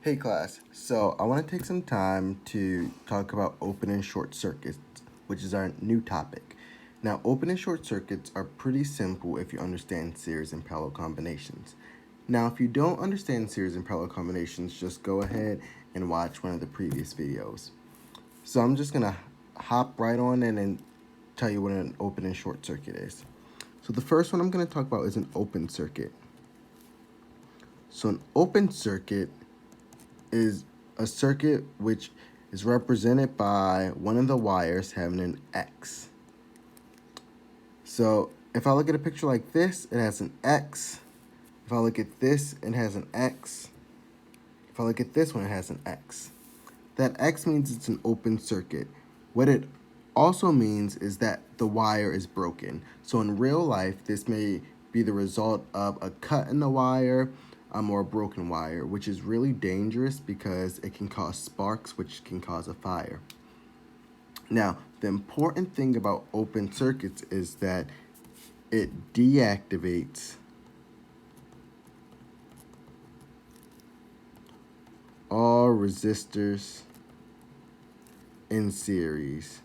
Hey class, so I want to take some time to talk about open and short circuits, which is our new topic. Now, open and short circuits are pretty simple if you understand series and parallel combinations. Now, if you don't understand series and parallel combinations, just go ahead and watch one of the previous videos. So I'm just going to hop right on in and tell you what an open and short circuit is. So the first one I'm going to talk about is an open circuit. So an open circuit is a circuit which is represented by one of the wires having an X. So if I look at a picture like this, it has an X. If I look at this, it has an X. If I look at this one, it has an X. That X means it's an open circuit. What it also means is that the wire is broken. So in real life, this may be the result of a cut in the wire or a broken wire, which is really dangerous because it can cause sparks, which can cause a fire. Now, the important thing about open circuits is that it deactivates all resistors in series.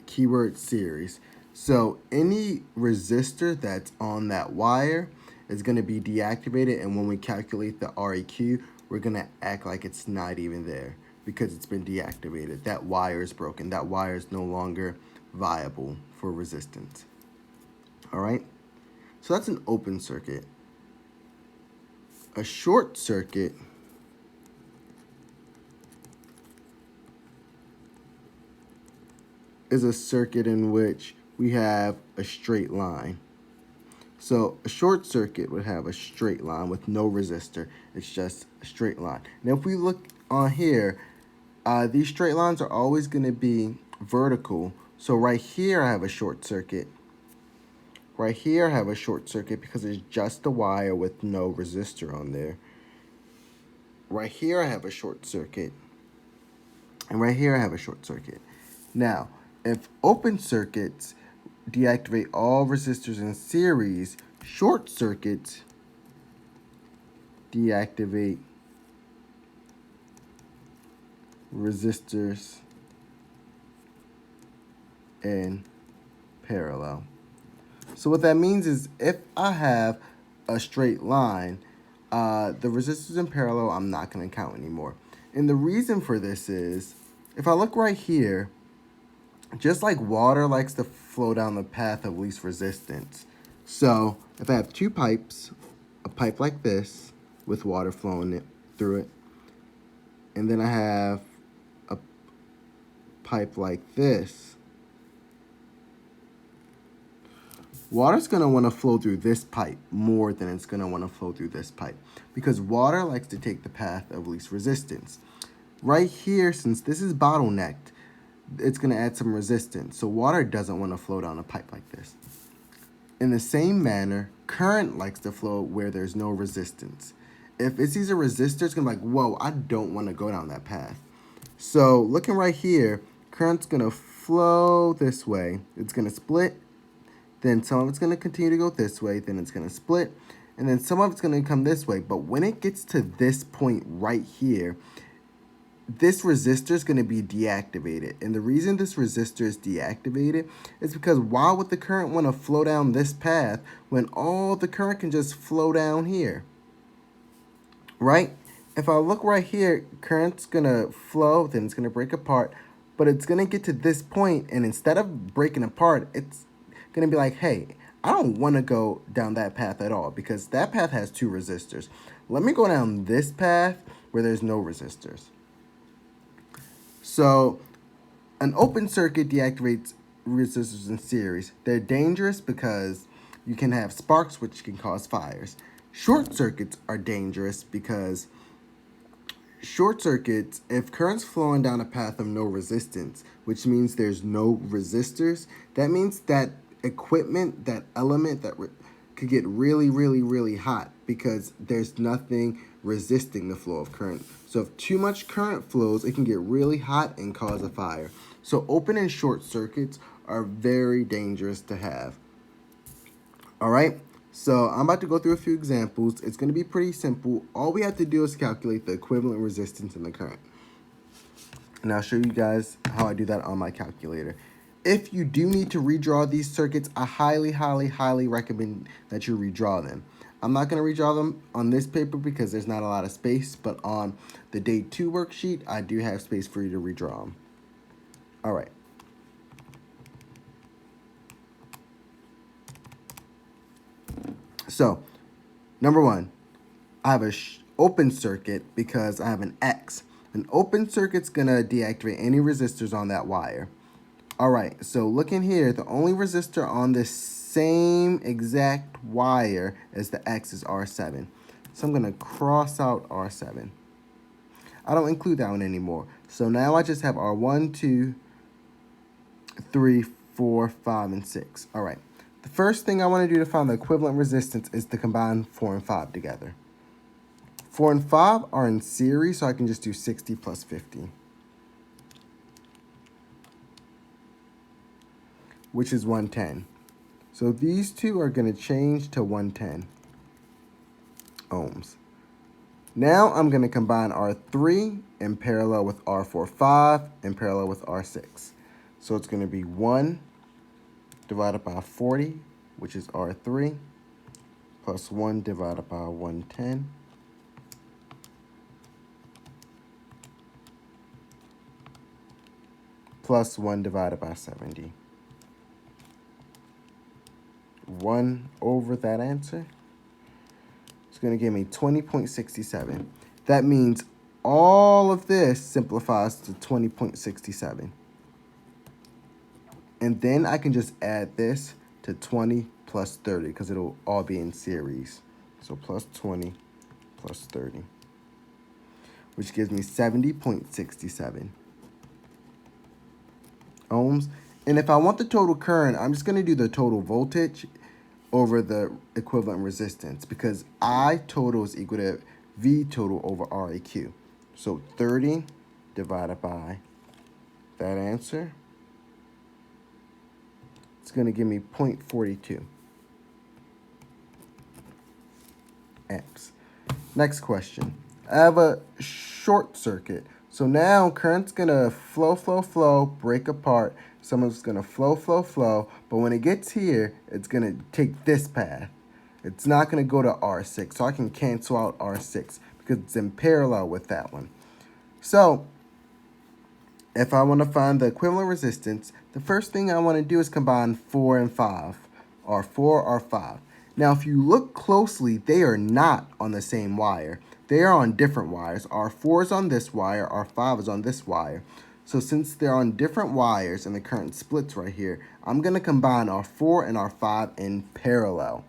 Keyword series. So any resistor that's on that wire is going to be deactivated, and when we calculate the REQ, we're going to act like it's not even there because it's been deactivated. That wire is broken. That wire is no longer viable for resistance. All right? So that's an open circuit. A short circuit is a circuit in which we have a straight line. So a short circuit would have a straight line with no resistor. It's just a straight line. Now if we look on here, these straight lines are always going to be vertical. So right here I have a short circuit. Right here I have a short circuit because it's just a wire with no resistor on there. Right here I have a short circuit. And right here I have a short circuit. Now, if open circuits deactivate all resistors in series, short circuits deactivate resistors in parallel. So what that means is if I have a straight line, the resistors in parallel I'm not going to count anymore. And the reason for this is, if I look right here, just like water likes to flow down the path of least resistance. So if I have two pipes, a pipe like this with water flowing through it, and then I have a pipe like this, water's going to want to flow through this pipe more than it's going to want to flow through this pipe because water likes to take the path of least resistance. Right here, since this is bottlenecked, it's going to add some resistance. So water doesn't want to flow down a pipe like this. In the same manner, current likes to flow where there's no resistance. If it sees a resistor, it's going to be like, whoa, I don't want to go down that path. So looking right here, current's going to flow this way. It's going to split. Then some of it's going to continue to go this way. Then it's going to split. And then some of it's going to come this way. But when it gets to this point right here, this resistor is going to be deactivated. And the reason this resistor is deactivated is because why would the current want to flow down this path when all the current can just flow down here? Right? If I look right here, current's going to flow, then it's going to break apart. But it's going to get to this point, and instead of breaking apart, it's going to be like, hey, I don't want to go down that path at all because that path has two resistors. Let me go down this path where there's no resistors. So an open circuit deactivates resistors in series. They're dangerous because you can have sparks which can cause fires. Short circuits are dangerous because short circuits, if current's flowing down a path of no resistance, which means there's no resistors, that means that equipment, that element that could get really, really, really hot because there's nothing resisting the flow of current. So if too much current flows, it can get really hot and cause a fire. So open and short circuits are very dangerous to have. All right. So I'm about to go through a few examples. It's going to be pretty simple. All we have to do is calculate the equivalent resistance in the current. And I'll show you guys how I do that on my calculator. If you do need to redraw these circuits, I highly recommend that you redraw them. I'm not going to redraw them on this paper because there's not a lot of space, but on the day 2 worksheet, I do have space for you to redraw them. All right. So, number 1, I have a open circuit because I have an X. An open circuit's going to deactivate any resistors on that wire. All right, so look in here. The only resistor on this same exact wire as the X is R7. So I'm going to cross out R7. I don't include that one anymore. So now I just have R1, 2, 3, 4, 5, and 6. All right. The first thing I want to do to find the equivalent resistance is to combine 4 and 5 together. 4 and 5 are in series, so I can just do 60 plus 50. Which is 110. So these two are going to change to 110 ohms. Now I'm going to combine R3 in parallel with R45 in parallel with R6. So it's going to be 1 divided by 40, which is R3, plus 1 divided by 110, plus 1 divided by 70. 1 over that answer. It's going to give me 20.67. That means all of this simplifies to 20.67. And then I can just add this to 20 plus 30 because it'll all be in series. So plus 20 plus 30, which gives me 70.67 ohms. And if I want the total current, I'm just going to do the total voltage over the equivalent resistance because I total is equal to V total over REQ. So 30 divided by that answer, it's going to give me 0.42 amps. Next question. I have a short circuit. So now current's going to flow, break apart. Some of it's going to flow. But when it gets here, it's going to take this path. It's not going to go to R6. So I can cancel out R6 because it's in parallel with that one. So if I want to find the equivalent resistance, the first thing I want to do is combine 4 and 5, R4, R5. Now, if you look closely, they are not on the same wire. They are on different wires. R4 is on this wire, R5 is on this wire. So since they're on different wires and the current splits right here, I'm going to combine R4 and R5 in parallel.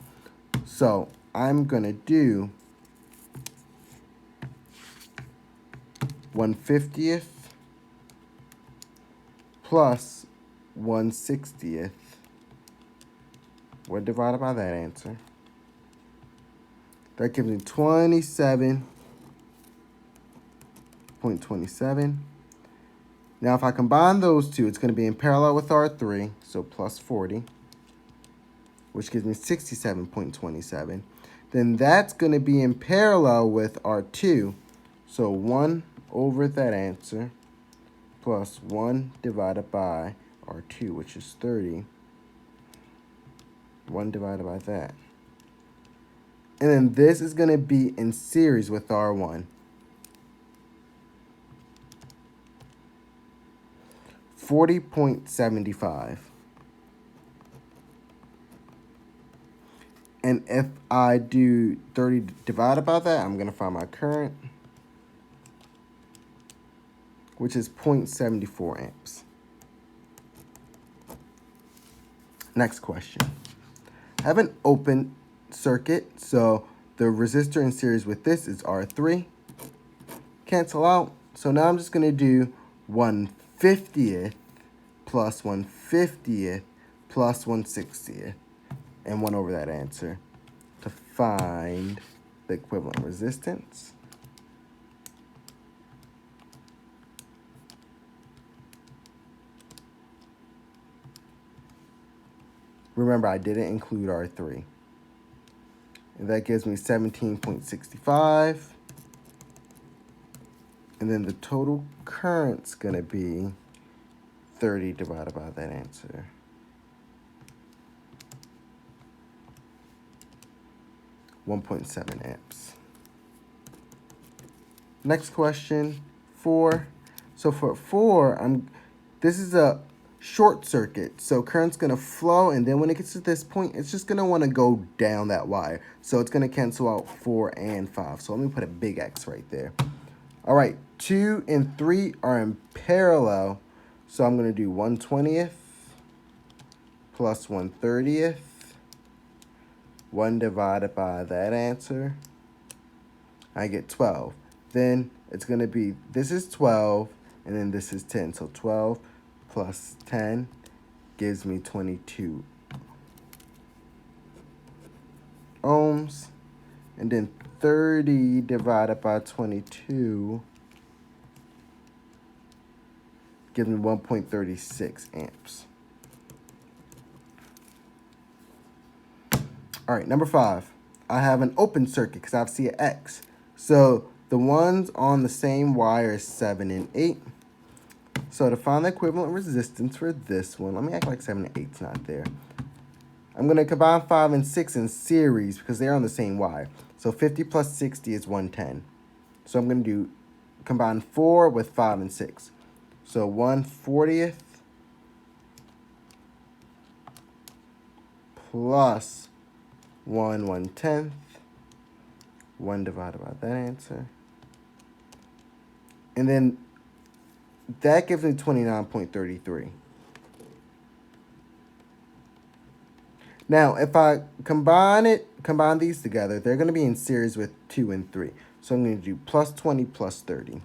So I'm going to do 1/50th plus 1/60th. We're divided by that answer. That gives me 27.27. Now, if I combine those two, it's going to be in parallel with R3, so plus 40, which gives me 67.27. Then that's going to be in parallel with R2, so 1 over that answer plus 1 divided by R2, which is 30. 1 divided by that. And then this is going to be in series with R1. 40.75. And if I do 30 divided by that, I'm going to find my current, which is 0.74 amps. Next question. I have an open circuit, so the resistor in series with this is R3. Cancel out. So now I'm just going to do 1/50th plus 1/50th plus 1/60th and 1 over that answer to find the equivalent resistance. Remember, I didn't include R3. And that gives me 17.65. And then the total current's going to be 30 divided by that answer. .7 amps. Next question, 4. So for 4, this is a short circuit. So current's going to flow, and then when it gets to this point, it's just going to want to go down that wire. So it's going to cancel out 4 and 5. So let me put a big X right there. All right, 2 and 3 are in parallel. So I'm going to do 1/20th plus 1/30th. 1 divided by that answer. I get 12. Then it's going to be, this is 12, and then this is 10. So 12 plus 10 gives me 22 ohms. And then 30 divided by 22 gives me 1.36 amps. All right, number 5. I have an open circuit because I see an X. So the ones on the same wire is 7 and 8. So to find the equivalent resistance for this one, let me act like 7 and 8's not there. I'm going to combine 5 and 6 in series because they're on the same wire. So 50 plus 60 is 110. So I'm going to combine 4 with 5 and 6. So 1/40th plus 1/110th. 1 divided by that answer. And then that gives me 29.33. Now, if I combine these together, they're going to be in series with 2 and 3. So I'm going to do plus 20 plus 30,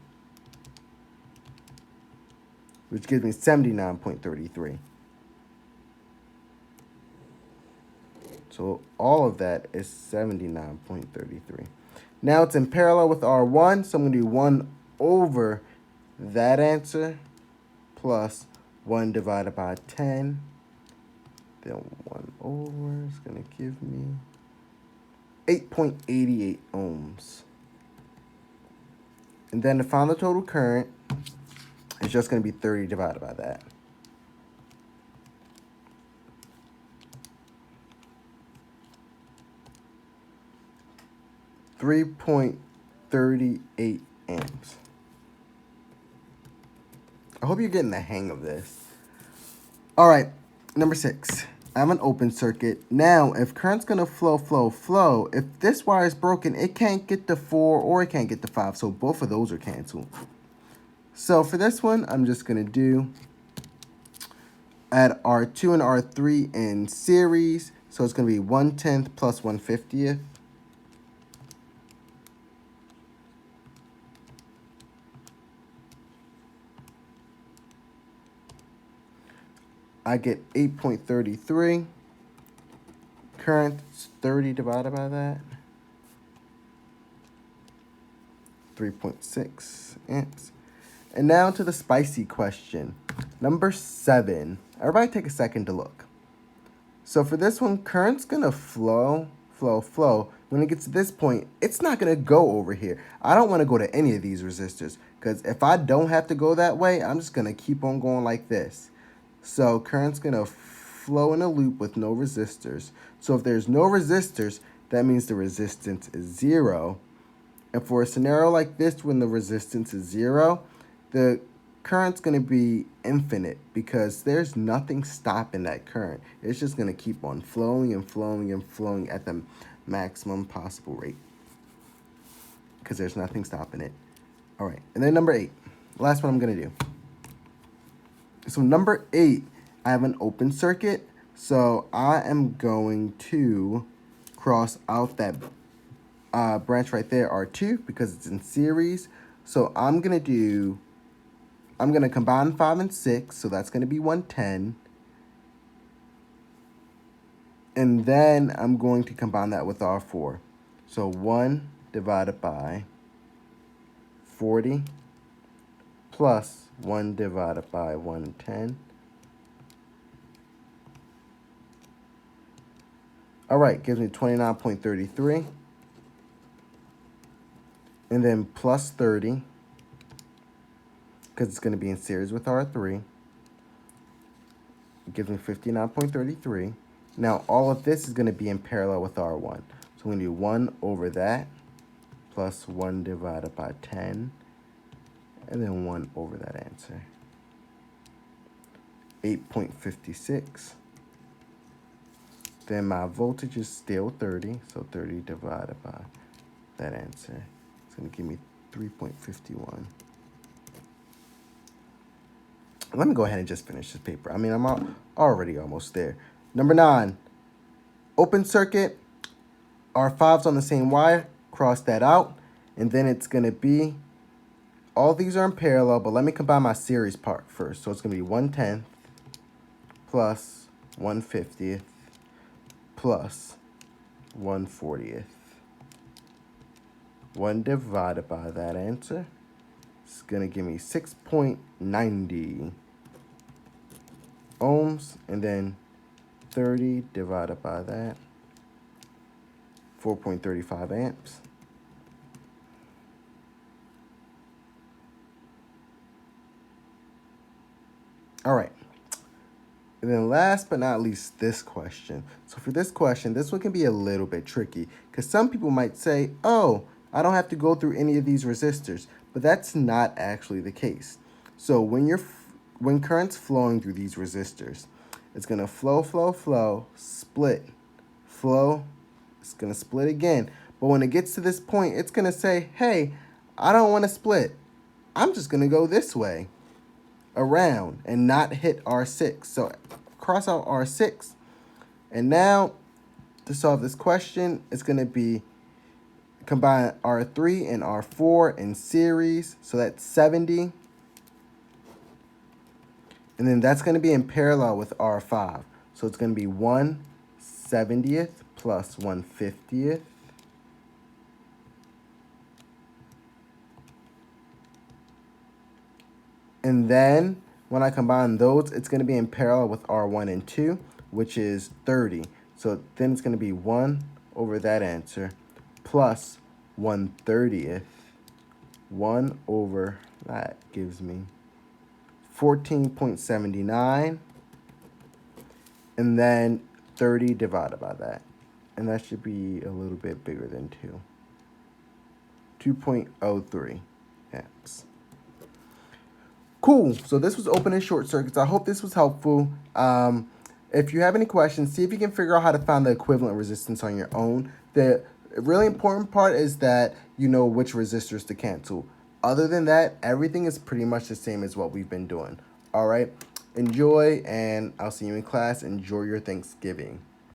which gives me 79.33. So all of that is 79.33. Now it's in parallel with R1, so I'm going to do 1 over that answer plus 1 divided by 10. Then 1 over is going to give me 8.88 ohms. And then to find the total current, it's just going to be 30 divided by that. .38 amps. I hope you're getting the hang of this. All right, number 6. I have an open circuit. Now, if current's going to flow, if this wire is broken, it can't get to 4 or it can't get to 5. So both of those are canceled. So for this one, I'm just going to add R2 and R3 in series. So it's going to be 1/10th plus 1/50th. I get 8.33. Current is 30 divided by that. 3.6 amps. And now to the spicy question. Number 7. Everybody take a second to look. So for this one, current's going to flow. When it gets to this point, it's not going to go over here. I don't want to go to any of these resistors because if I don't have to go that way, I'm just going to keep on going like this. So current's going to flow in a loop with no resistors. So if there's no resistors, that means the resistance is 0. And for a scenario like this, when the resistance is 0, the current's going to be infinite because there's nothing stopping that current. It's just going to keep on flowing and flowing and flowing at the maximum possible rate because there's nothing stopping it. All right, and then number 8, last one I'm going to do. So number 8, I have an open circuit. So I am going to cross out that branch right there, R2, because it's in series. So I'm going to combine 5 and 6. So that's going to be 110. And then I'm going to combine that with R4. So 1 divided by 40 plus 1 divided by 110 All right, gives me 29.33. And then plus 30, because it's going to be in series with R3. It gives me 59.33. Now, all of this is going to be in parallel with R1. So I'm going to do 1 over that plus 1 divided by 10, and then 1 over that answer. 8.56. Then my voltage is still 30, so 30 divided by that answer. It's going to give me 3.51. Let me go ahead and just finish this paper. I mean, I'm already almost there. Number 9, open circuit, R5's on the same wire, cross that out, and then it's going to be, all these are in parallel, but let me combine my series part first. So it's going to be 1/10 plus 1/50th plus 1/40th. 1 divided by that answer is going to give me 6.90 ohms, and then 30 divided by that, 4.35 amps. All right. And then last but not least, this question. So for this question, this one can be a little bit tricky because some people might say, oh, I don't have to go through any of these resistors, but that's not actually the case. So when current's flowing through these resistors, it's going to flow, split, flow, it's going to split again. But when it gets to this point, it's going to say, hey, I don't want to split. I'm just going to go this way around and not hit R6. So cross out R6. And now to solve this question, it's going to be combine R3 and R4 in series. So that's 70. And then that's going to be in parallel with R5. So it's going to be 1/70th plus 1/50th. And then when I combine those, it's going to be in parallel with R1 and 2, which is 30. So then it's going to be 1 over that answer plus 1/30th. 1 over that gives me 14.79. And then 30 divided by that. And that should be a little bit bigger than 2. 2.03 amps. Cool. So this was open and short circuits. I hope this was helpful. If you have any questions, see if you can figure out how to find the equivalent resistance on your own. The really important part is that you know which resistors to cancel. Other than that, everything is pretty much the same as what we've been doing. All right. Enjoy, and I'll see you in class. Enjoy your Thanksgiving.